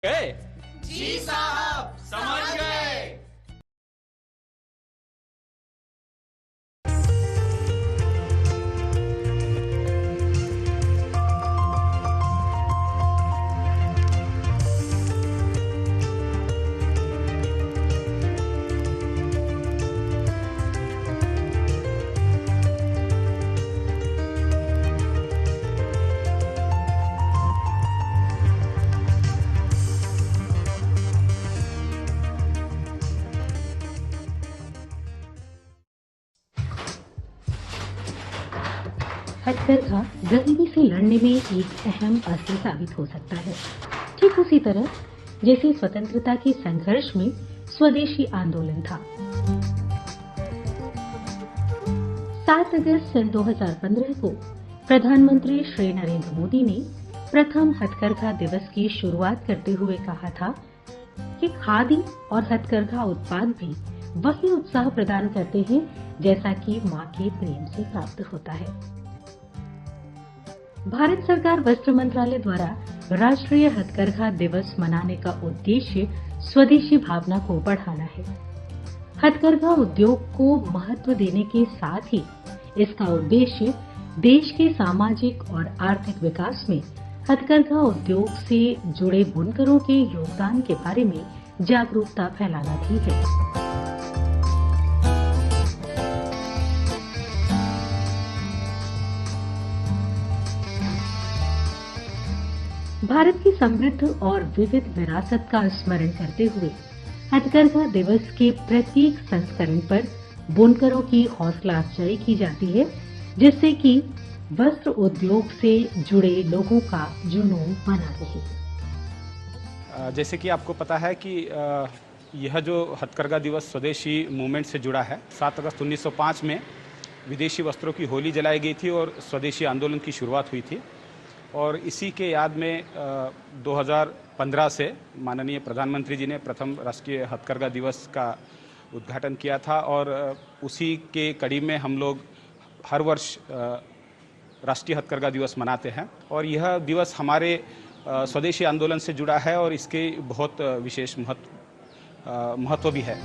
गए? जी साहब, समझ गए। हथकरघा गरीबी से लड़ने में एक अहम अस्त्र साबित हो सकता है। ठीक उसी तरह जैसे स्वतंत्रता के संघर्ष में स्वदेशी आंदोलन था। 7 अगस्त सन 2015 को प्रधानमंत्री श्री नरेंद्र मोदी ने प्रथम हथकरघा दिवस की शुरुआत करते हुए कहा था कि खादी और हथकरघा उत्पाद भी वही उत्साह प्रदान करते हैं जैसा कि मां के प्रेम से प्राप्त होता है। भारत सरकार वस्त्र मंत्रालय द्वारा राष्ट्रीय हथकरघा दिवस मनाने का उद्देश्य स्वदेशी भावना को बढ़ाना है। हथकरघा उद्योग को महत्व देने के साथ ही इसका उद्देश्य देश के सामाजिक और आर्थिक विकास में हथकरघा उद्योग से जुड़े बुनकरों के योगदान के बारे में जागरूकता फैलाना भी है। भारत की समृद्ध और विविध विरासत का स्मरण करते हुए हथकरघा दिवस के प्रत्येक संस्करण पर बुनकरों की हौसला अफजाई की जाती है, जिससे कि वस्त्र उद्योग से जुड़े लोगों का जुनून बना रहे। जैसे कि आपको पता है कि यह जो हथकरघा दिवस स्वदेशी मूवमेंट से जुड़ा है। 7 अगस्त 1905 में विदेशी वस्त्रों की होली जलाई गई थी और स्वदेशी आंदोलन की शुरुआत हुई थी। और इसी के याद में 2015 से माननीय प्रधानमंत्री जी ने प्रथम राष्ट्रीय हथकरघा दिवस का उद्घाटन किया था और उसी के कड़ी में हम लोग हर वर्ष राष्ट्रीय हथकरघा दिवस मनाते हैं। और यह दिवस हमारे स्वदेशी आंदोलन से जुड़ा है और इसके बहुत विशेष महत्व भी है।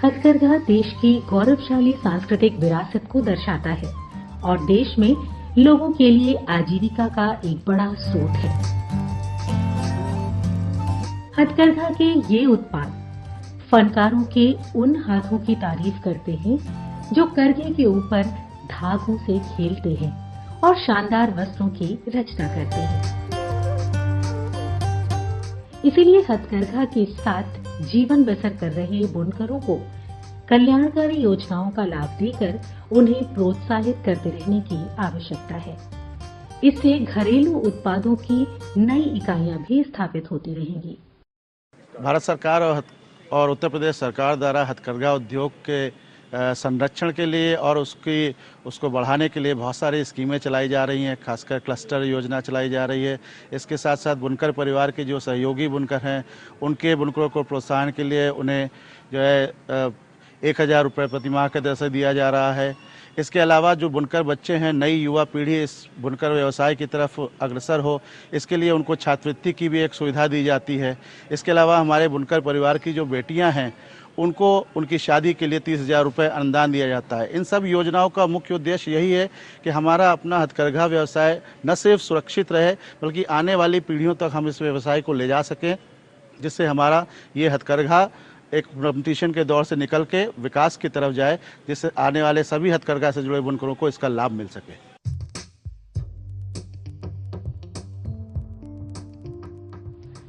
हथकरघा देश की गौरवशाली सांस्कृतिक विरासत को दर्शाता है और देश में लोगों के लिए आजीविका का एक बड़ा स्रोत है। हथकरघा के ये उत्पाद फनकारों के उन हाथों की तारीफ करते हैं जो करघे के ऊपर धागों से खेलते हैं और शानदार वस्त्रों की रचना करते हैं। इसीलिए हथकरघा के साथ जीवन बसर कर रहे बुनकरों को कल्याणकारी योजनाओं का लाभ देकर उन्हें प्रोत्साहित करते रहने की आवश्यकता है। इससे घरेलू उत्पादों की नई इकाइयां भी स्थापित होती रहेंगी। भारत सरकार और उत्तर प्रदेश सरकार द्वारा हथकरघा उद्योग के संरक्षण के लिए और उसको बढ़ाने के लिए बहुत सारी स्कीमें चलाई जा रही हैं। खासकर क्लस्टर योजना चलाई जा रही है। इसके साथ साथ बुनकर परिवार के जो सहयोगी बुनकर हैं उनके बुनकरों को प्रोत्साहन के लिए उन्हें जो है 1000 रुपये प्रति माह के दर से दिया जा रहा है। इसके अलावा जो बुनकर बच्चे हैं, नई युवा पीढ़ी इस बुनकर व्यवसाय की तरफ अग्रसर हो, इसके लिए उनको छात्रवृत्ति की भी एक सुविधा दी जाती है। इसके अलावा हमारे बुनकर परिवार की जो बेटियां हैं उनको उनकी शादी के लिए 30,000 रुपये अनुदान दिया जाता है। इन सब योजनाओं का मुख्य उद्देश्य यही है कि हमारा अपना हथकरघा व्यवसाय न सिर्फ सुरक्षित रहे बल्कि आने वाली पीढ़ियों तक हम इस व्यवसाय को ले जा सकें, जिससे हमारा ये हथकरघा एक कॉम्पिटिशन के दौर से निकल के विकास की तरफ जाए, जिससे आने वाले सभी हथकरघा से जुड़े बुनकरों को इसका लाभ मिल सके।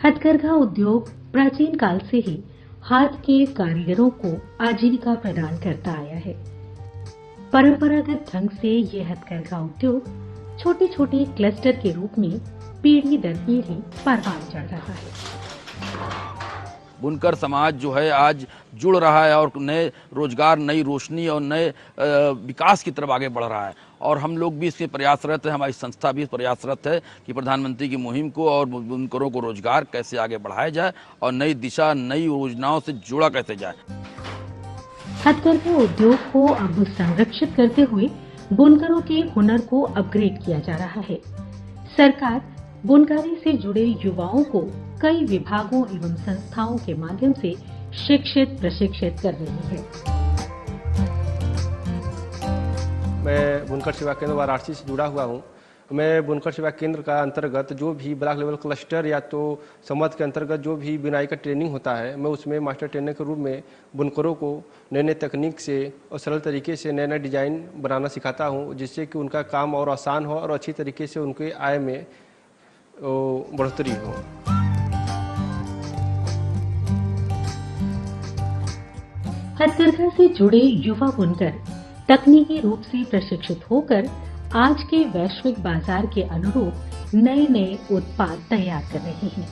हथकरघा उद्योग प्राचीन काल से ही हाथ के कारीगरों को आजीविका प्रदान करता आया है। परंपरागत ढंग से ये हथकरघा उद्योग छोटे छोटे क्लस्टर के रूप में पीढ़ी दर पीढ़ी परवान चढ़ रहा है। बुनकर समाज जो है आज जुड़ रहा है और नए रोजगार, नई रोशनी और नए विकास की तरफ आगे बढ़ रहा है। और हम लोग भी इसमें प्रयासरत है, हमारी संस्था भी प्रयासरत है कि प्रधानमंत्री की मुहिम को और बुनकरों को रोजगार कैसे आगे बढ़ाया जाए और नई दिशा, नई योजनाओं से जुड़ा कैसे जाए। हथकरघा उद्योग को अब संरक्षित करते हुए बुनकरों के हुनर को अपग्रेड किया जा रहा है। सरकार बुनकरी से जुड़े युवाओं को कई विभागों एवं संस्थाओं के माध्यम से शिक्षित प्रशिक्षित कर रही है। मैं बुनकर सेवा केंद्र वाराणसी से जुड़ा हुआ हूँ। मैं बुनकर सेवा केंद्र का अंतर्गत जो भी ब्लॉक लेवल क्लस्टर या तो समाज के अंतर्गत जो भी बुनाई का ट्रेनिंग होता है, मैं उसमें मास्टर ट्रेनर के रूप में बुनकरों को नए नए तकनीक से और सरल तरीके से नए नए डिजाइन बनाना सिखाता हूँ, जिससे कि उनका काम और आसान हो और अच्छी तरीके से उनके आय में बढ़ोतरी हो। हथकरघा से जुड़े युवा बुनकर तकनीकी रूप से प्रशिक्षित होकर आज के वैश्विक बाजार के अनुरूप नए नए उत्पाद तैयार कर रहे हैं।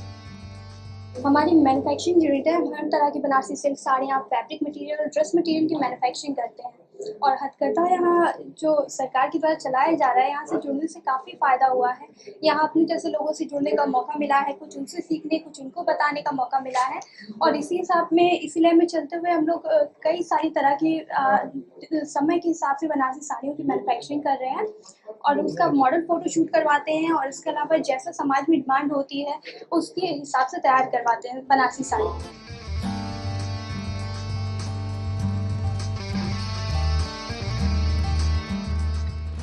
हमारी मैन्युफैक्चरिंग यूनिट है। हम हर तरह की बनारसी सिल्क साड़ियाँ, फैब्रिक मटेरियल और ड्रेस मटेरियल की मैन्युफैक्चरिंग करते हैं। और हथकरघा यहाँ जो सरकार की द्वारा चलाया जा रहा है, यहाँ से जुड़ने से काफ़ी फ़ायदा हुआ है। यहाँ अपने जैसे लोगों से जुड़ने का मौका मिला है, कुछ उनसे सीखने, कुछ उनको बताने का मौका मिला है। और इसी हिसाब में, इसी लाइन में चलते हुए हम लोग कई सारी तरह की समय के हिसाब से बनारसी साड़ियों की मैन्युफैक्चरिंग कर रहे हैं और उसका मॉडल फ़ोटो शूट करवाते हैं और इसके अलावा जैसा समाज में डिमांड होती है उसके हिसाब से तैयार करवाते हैं बनारसी साड़ी।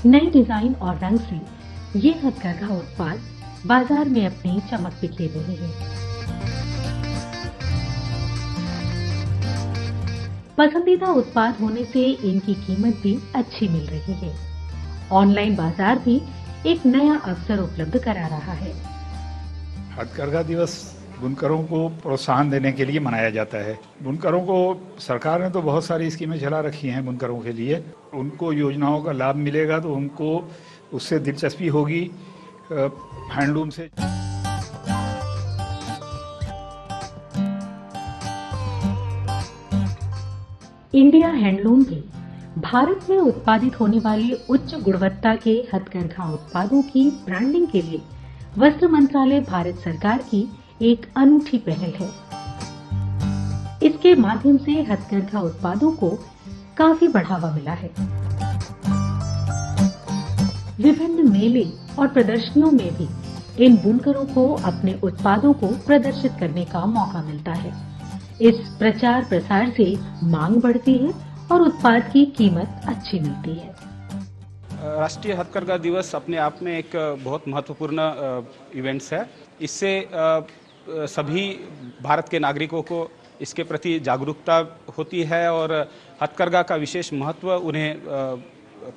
नए डिजाइन और रंग से ये हथकरघा उत्पाद बाजार में अपनी चमक बिखेर रहे हैं। पसंदीदा उत्पाद होने से इनकी कीमत भी अच्छी मिल रही है। ऑनलाइन बाजार भी एक नया अवसर उपलब्ध करा रहा है। हथकरघा दिवस बुनकरों को प्रोत्साहन देने के लिए मनाया जाता है। बुनकरों को सरकार ने तो बहुत सारी स्कीमें चला रखी हैं बुनकरों के लिए। उनको योजनाओं का लाभ मिलेगा तो उनको उससे दिलचस्पी होगी हैंडलूम से। इंडिया हैंडलूम भी भारत में उत्पादित होने वाले उच्च गुणवत्ता के हथकरघा उत्पादों की ब्रांडिंग के लिए वस्त्र मंत्रालय भारत सरकार की एक अनूठी पहल है। इसके माध्यम से हथकरघा उत्पादों को काफी बढ़ावा मिला है। विभिन्न मेले और प्रदर्शनियों में भी इन बुनकरों को अपने उत्पादों को प्रदर्शित करने का मौका मिलता है। इस प्रचार प्रसार से मांग बढ़ती है और उत्पाद की कीमत अच्छी मिलती है। राष्ट्रीय हथकरघा दिवस अपने आप में एक बहुत महत्वपूर्ण इवेंट्स है। इससे सभी भारत के नागरिकों को इसके प्रति जागरूकता होती है और हथकरघा का विशेष महत्व उन्हें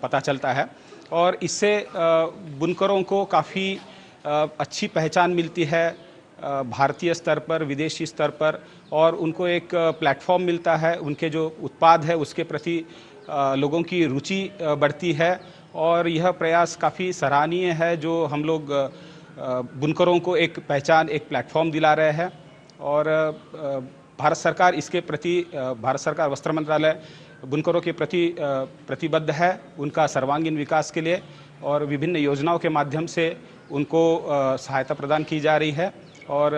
पता चलता है और इससे बुनकरों को काफ़ी अच्छी पहचान मिलती है भारतीय स्तर पर, विदेशी स्तर पर, और उनको एक प्लेटफॉर्म मिलता है। उनके जो उत्पाद है उसके प्रति लोगों की रुचि बढ़ती है और यह प्रयास काफ़ी सराहनीय है जो हम लोग बुनकरों को एक पहचान, एक प्लेटफॉर्म दिला रहे हैं। और भारत सरकार इसके प्रति, भारत सरकार वस्त्र मंत्रालय बुनकरों के प्रति प्रतिबद्ध है उनका सर्वांगीण विकास के लिए और विभिन्न योजनाओं के माध्यम से उनको सहायता प्रदान की जा रही है और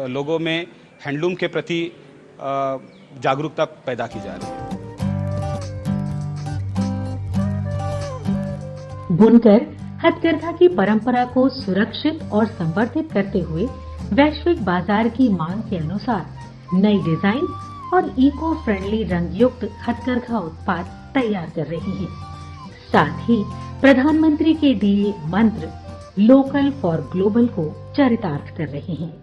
लोगों में हैंडलूम के प्रति जागरूकता पैदा की जा रही है। बुनकर हथकरघा की परंपरा को सुरक्षित और संवर्धित करते हुए वैश्विक बाजार की मांग के अनुसार नई डिजाइन और इको फ्रेंडली रंग युक्त हथकरघा उत्पाद तैयार कर रही हैं। साथ ही प्रधानमंत्री के दिए मंत्र लोकल फॉर ग्लोबल को चरितार्थ कर रहे हैं।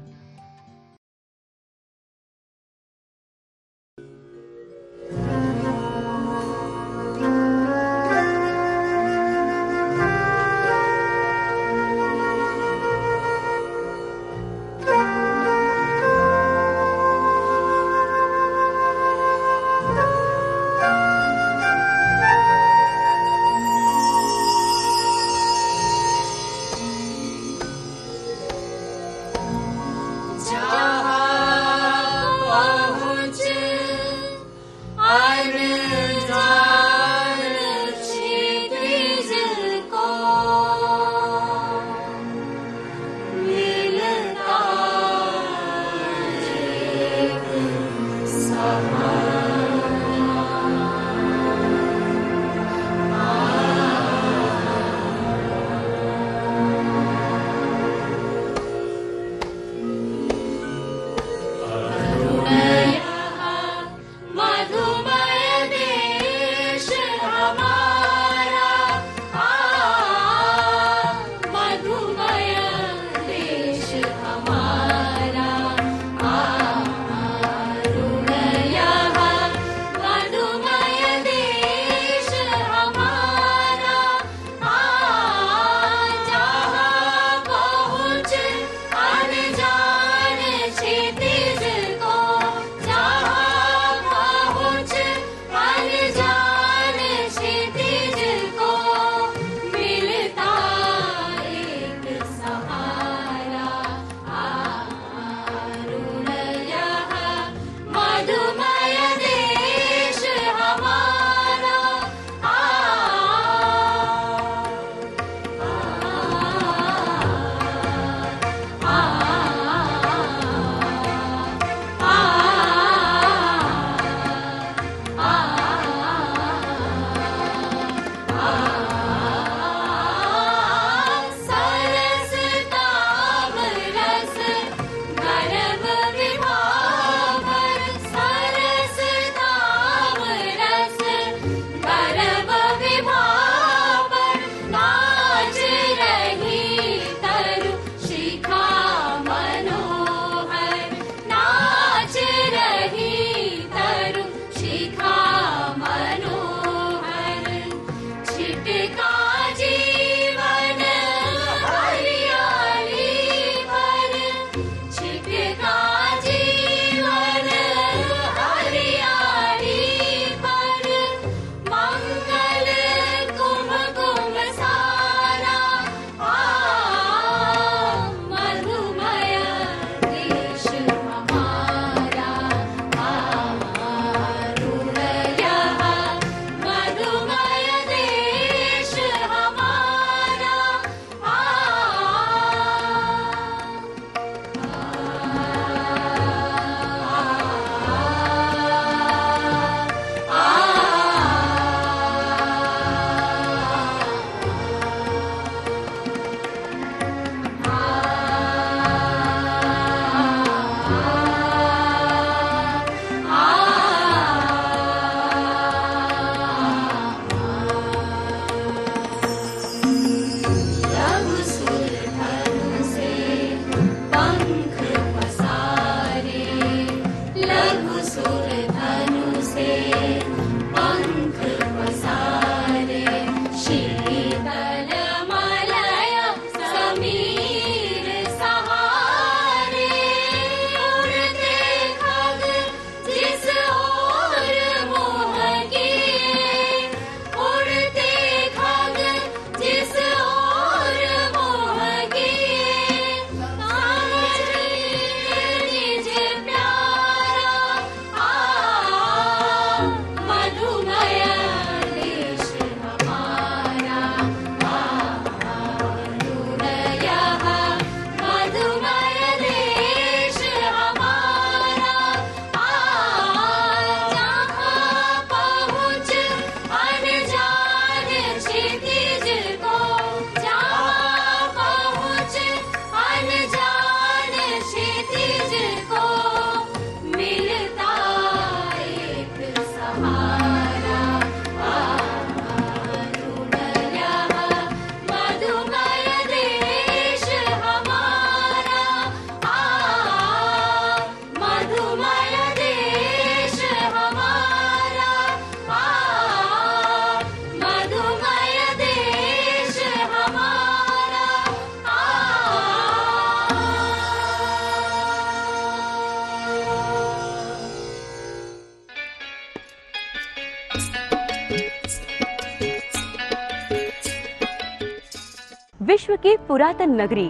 विश्व की पुरातन नगरी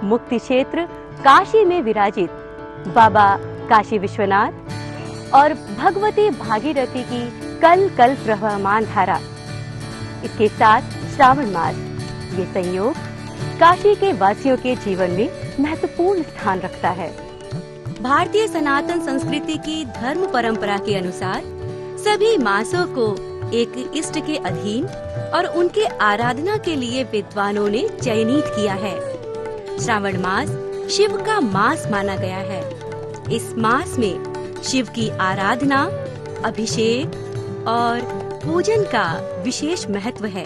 मुक्ति क्षेत्र काशी में विराजित बाबा काशी विश्वनाथ और भगवती भागीरथी की कल कल प्रवहमान धारा, इसके साथ श्रावण मास, ये संयोग काशी के वासियों के जीवन में महत्वपूर्ण स्थान रखता है। भारतीय सनातन संस्कृति की धर्म परंपरा के अनुसार सभी मासों को एक इष्ट के अधीन और उनके आराधना के लिए विद्वानों ने चयनित किया है। श्रावण मास शिव का मास माना गया है। इस मास में शिव की आराधना, अभिषेक और पूजन का विशेष महत्व है।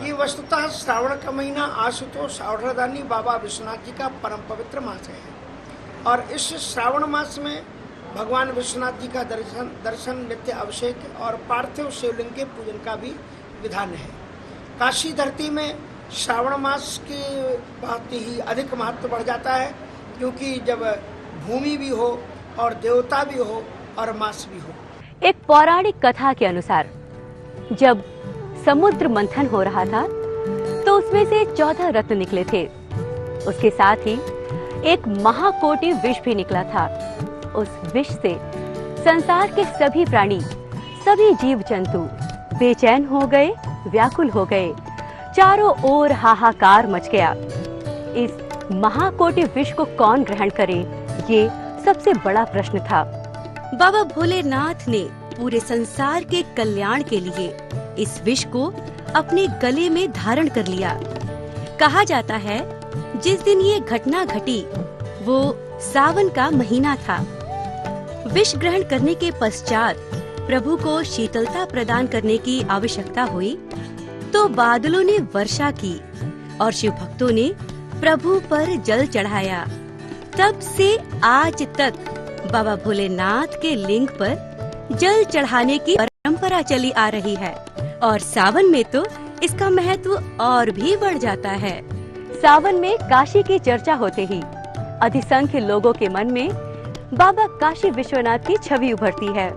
ये वस्तुतः श्रावण का महीना आशुतोष सावधानी बाबा विश्वनाथ जी का परम पवित्र मास है और इस श्रावण मास में भगवान विश्वनाथ जी का दर्शन नित्य अभिषेक और पार्थिव शिवलिंग के पूजन का भी विधान है। काशी धरती में श्रावण मास की बहुत ही अधिक महत्व बढ़ जाता है, क्योंकि जब भूमि भी हो और देवता भी हो और मास भी हो। एक पौराणिक कथा के अनुसार जब समुद्र मंथन हो रहा था तो उसमें से 14 रत्न निकले थे। उसके साथ ही एक महाकोटि विष भी निकला था। उस विष से संसार के सभी प्राणी, सभी जीव जंतु बेचैन हो गए, व्याकुल हो गए। चारों ओर हाहाकार मच गया। इस महाकोटि विष को कौन ग्रहण करे, ये सबसे बड़ा प्रश्न था। बाबा भोलेनाथ ने पूरे संसार के कल्याण के लिए इस विष को अपने गले में धारण कर लिया। कहा जाता है जिस दिन ये घटना घटी वो सावन का महीना था। विष ग्रहण करने के पश्चात प्रभु को शीतलता प्रदान करने की आवश्यकता हुई तो बादलों ने वर्षा की और शिव भक्तों ने प्रभु पर जल चढ़ाया। तब से आज तक बाबा भोलेनाथ के लिंग पर जल चढ़ाने की परंपरा चली आ रही है और सावन में तो इसका महत्व और भी बढ़ जाता है। सावन में काशी की चर्चा होते ही अधिसंख्य लोगों के मन में बाबा काशी विश्वनाथ की छवि उभरती है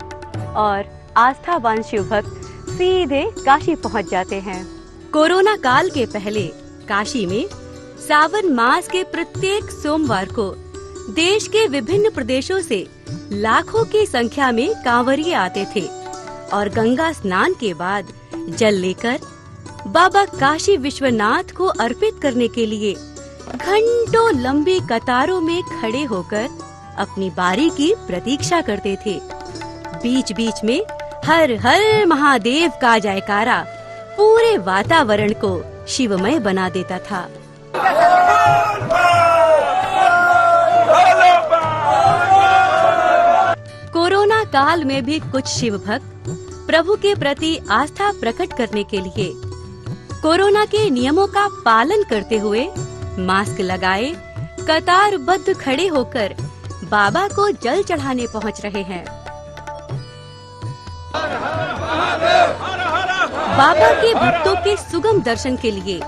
और आस्थावान शिव भक्त सीधे काशी पहुंच जाते हैं। कोरोना काल के पहले काशी में सावन मास के प्रत्येक सोमवार को देश के विभिन्न प्रदेशों से लाखों की संख्या में कांवरिये आते थे और गंगा स्नान के बाद जल लेकर बाबा काशी विश्वनाथ को अर्पित करने के लिए घंटों लंबी कतारों में खड़े होकर अपनी बारी की प्रतीक्षा करते थे। बीच बीच में हर हर महादेव का जयकारा पूरे वातावरण को शिवमय बना देता था। कोरोना काल में भी कुछ शिव भक्त प्रभु के प्रति आस्था प्रकट करने के लिए कोरोना के नियमों का पालन करते हुए मास्क लगाए कतारबद्ध खड़े होकर बाबा को जल चढ़ाने पहुंच रहे हैं। बाबा के भक्तों के सुगम दर्शन के लिए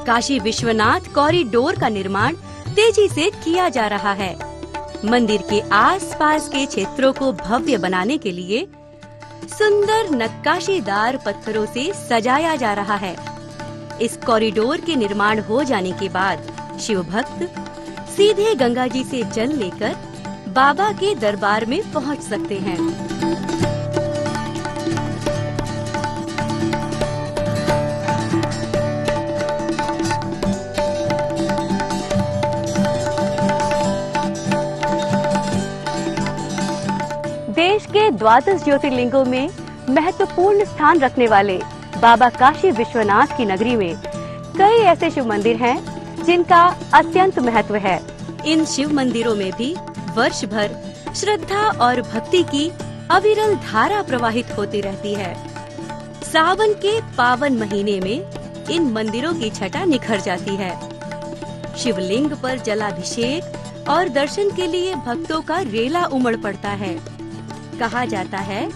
काशी विश्वनाथ कॉरिडोर का निर्माण तेजी से किया जा रहा है। मंदिर के आसपास के क्षेत्रों को भव्य बनाने के लिए सुंदर नक्काशीदार पत्थरों से सजाया जा रहा है। इस कॉरिडोर के निर्माण हो जाने के बाद शिव भक्त सीधे गंगा जी से जल लेकर बाबा के दरबार में पहुंच सकते हैं। देश के 12 ज्योतिर्लिंगों में महत्वपूर्ण स्थान रखने वाले बाबा काशी विश्वनाथ की नगरी में कई ऐसे शिव मंदिर हैं जिनका अत्यंत महत्व है। इन शिव मंदिरों में भी वर्ष भर श्रद्धा और भक्ति की अविरल धारा प्रवाहित होती रहती है। सावन के पावन महीने में इन मंदिरों की छटा निखर जाती है। शिवलिंग पर जलाभिषेक और दर्शन के लिए भक्तों का रेला उमड़ पड़ता है। कहा जाता है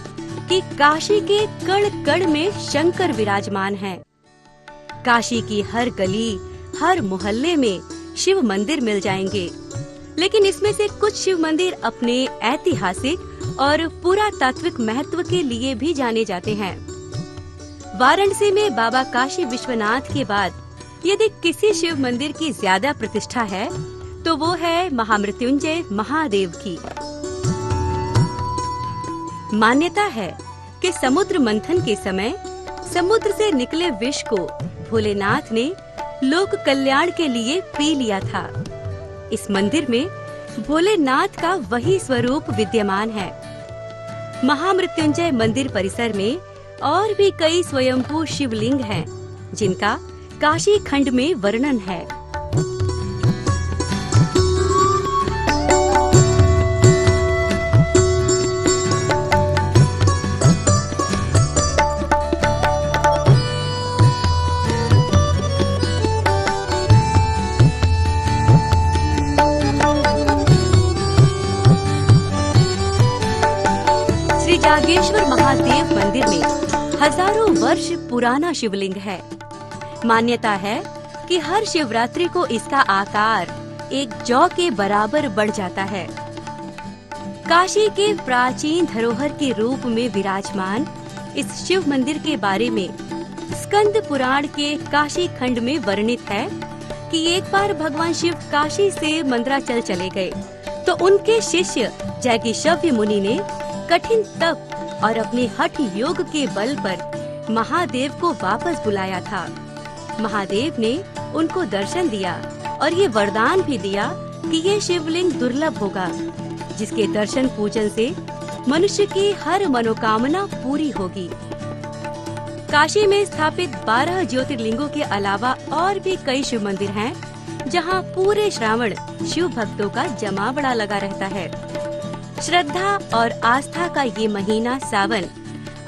कि काशी के कण कण में शंकर विराजमान हैं। काशी की हर गली, हर मोहल्ले में शिव मंदिर मिल जाएंगे, लेकिन इसमें से कुछ शिव मंदिर अपने ऐतिहासिक और पुरातात्विक महत्व के लिए भी जाने जाते हैं। वाराणसी में बाबा काशी विश्वनाथ के बाद यदि किसी शिव मंदिर की ज्यादा प्रतिष्ठा है तो वो है महामृत्युंजय महादेव की। मान्यता है कि समुद्र मंथन के समय समुद्र से निकले विष को भोलेनाथ ने लोक कल्याण के लिए पी लिया था। इस मंदिर में भोलेनाथ का वही स्वरूप विद्यमान है। महामृत्युंजय मंदिर परिसर में और भी कई स्वयंभू शिवलिंग हैं, जिनका काशी खंड में वर्णन है। श्री जागेश्वर महादेव मंदिर में हजारों वर्ष पुराना शिवलिंग है। मान्यता है कि हर शिवरात्रि को इसका आकार एक जौ के बराबर बढ़ जाता है। काशी के प्राचीन धरोहर के रूप में विराजमान इस शिव मंदिर के बारे में स्कंद पुराण के काशी खंड में वर्णित है कि एक बार भगवान शिव काशी से मंदराचल चले गए तो उनके शिष्य जैगीषव्य मुनि ने कठिन तप और अपने हठ योग के बल पर महादेव को वापस बुलाया था। महादेव ने उनको दर्शन दिया और ये वरदान भी दिया कि ये शिवलिंग दुर्लभ होगा, जिसके दर्शन पूजन से मनुष्य की हर मनोकामना पूरी होगी। काशी में स्थापित 12 ज्योतिर्लिंगों के अलावा और भी कई शिव मंदिर हैं, जहां पूरे श्रावण शिव भक्तों का जमावड़ा लगा रहता है। श्रद्धा और आस्था का ये महीना सावन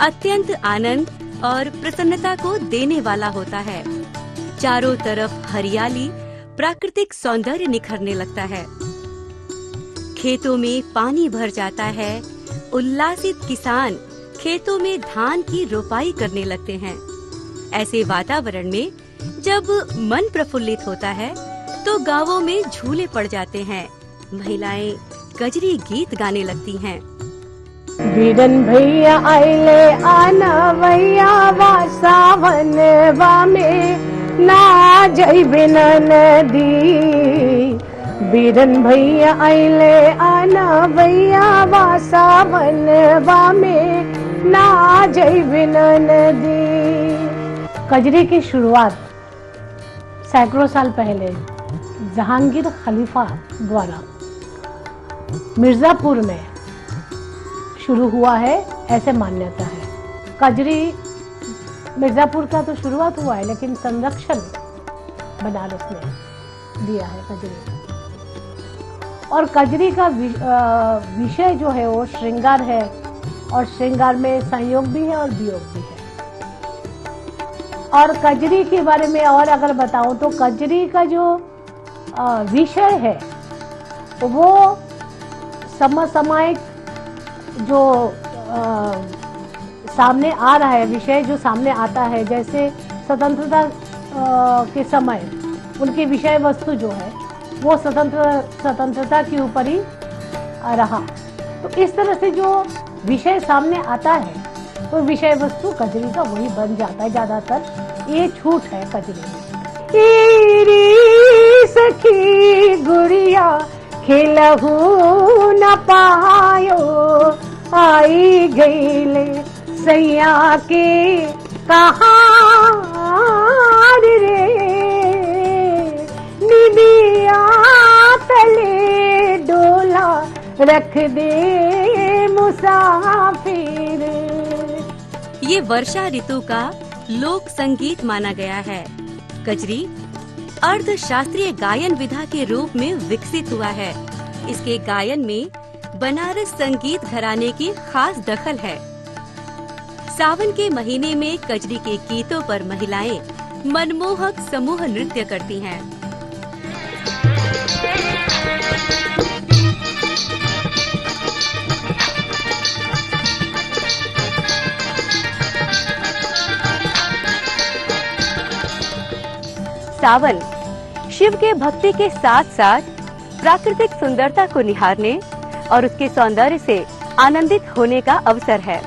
अत्यंत आनंद और प्रसन्नता को देने वाला होता है। चारों तरफ हरियाली, प्राकृतिक सौंदर्य निखरने लगता है। खेतों में पानी भर जाता है। उल्लासित किसान खेतों में धान की रोपाई करने लगते हैं। ऐसे वातावरण में जब मन प्रफुल्लित होता है तो गांवों में झूले पड़ जाते हैं। महिलाएं गजरी गीत गाने लगती हैं। बीरन भैया आइले आना भैया वा सावन वा में ना जइबे नदी। बीरन भैया आइले आना भैया वा सावन वा में ना जइबे नदी। कजरी की शुरुआत सैकड़ों साल पहले जहांगीर खलीफा द्वारा मिर्जापुर में शुरू हुआ है, ऐसे मान्यता है। कजरी मिर्जापुर का तो शुरुआत हुआ है, लेकिन संरक्षण बनारस ने दिया है कजरी। और कजरी का विषय जो है वो श्रृंगार है, और श्रृंगार में संयोग भी है और वियोग भी है। और कजरी के बारे में और अगर बताऊं तो कजरी का जो विषय है वो समसामयिक जो सामने आ रहा है, विषय जो सामने आता है, जैसे स्वतंत्रता के समय उनकी विषय वस्तु जो है वो स्वतंत्रता के ऊपर ही रहा। तो इस तरह से जो विषय सामने आता है तो विषय वस्तु कजरी का वही बन जाता है ज्यादातर। ये छूट है कजरी में। तेरी सखी गुड़िया खेलहू न पायो, आई गईले सैया के कहार रे। निदिया तले डोला रख दे मुसाफिर। ये वर्षा ऋतु का लोक संगीत माना गया है। कजरी अर्ध शास्त्रीय गायन विधा के रूप में विकसित हुआ है। इसके गायन में बनारस संगीत घराने की खास दखल है। सावन के महीने में कजरी के गीतों पर महिलाएं मनमोहक समूह नृत्य करती हैं। सावन शिव के भक्ति के साथ साथ प्राकृतिक सुंदरता को निहारने और उसके सौंदर्य से आनंदित होने का अवसर है।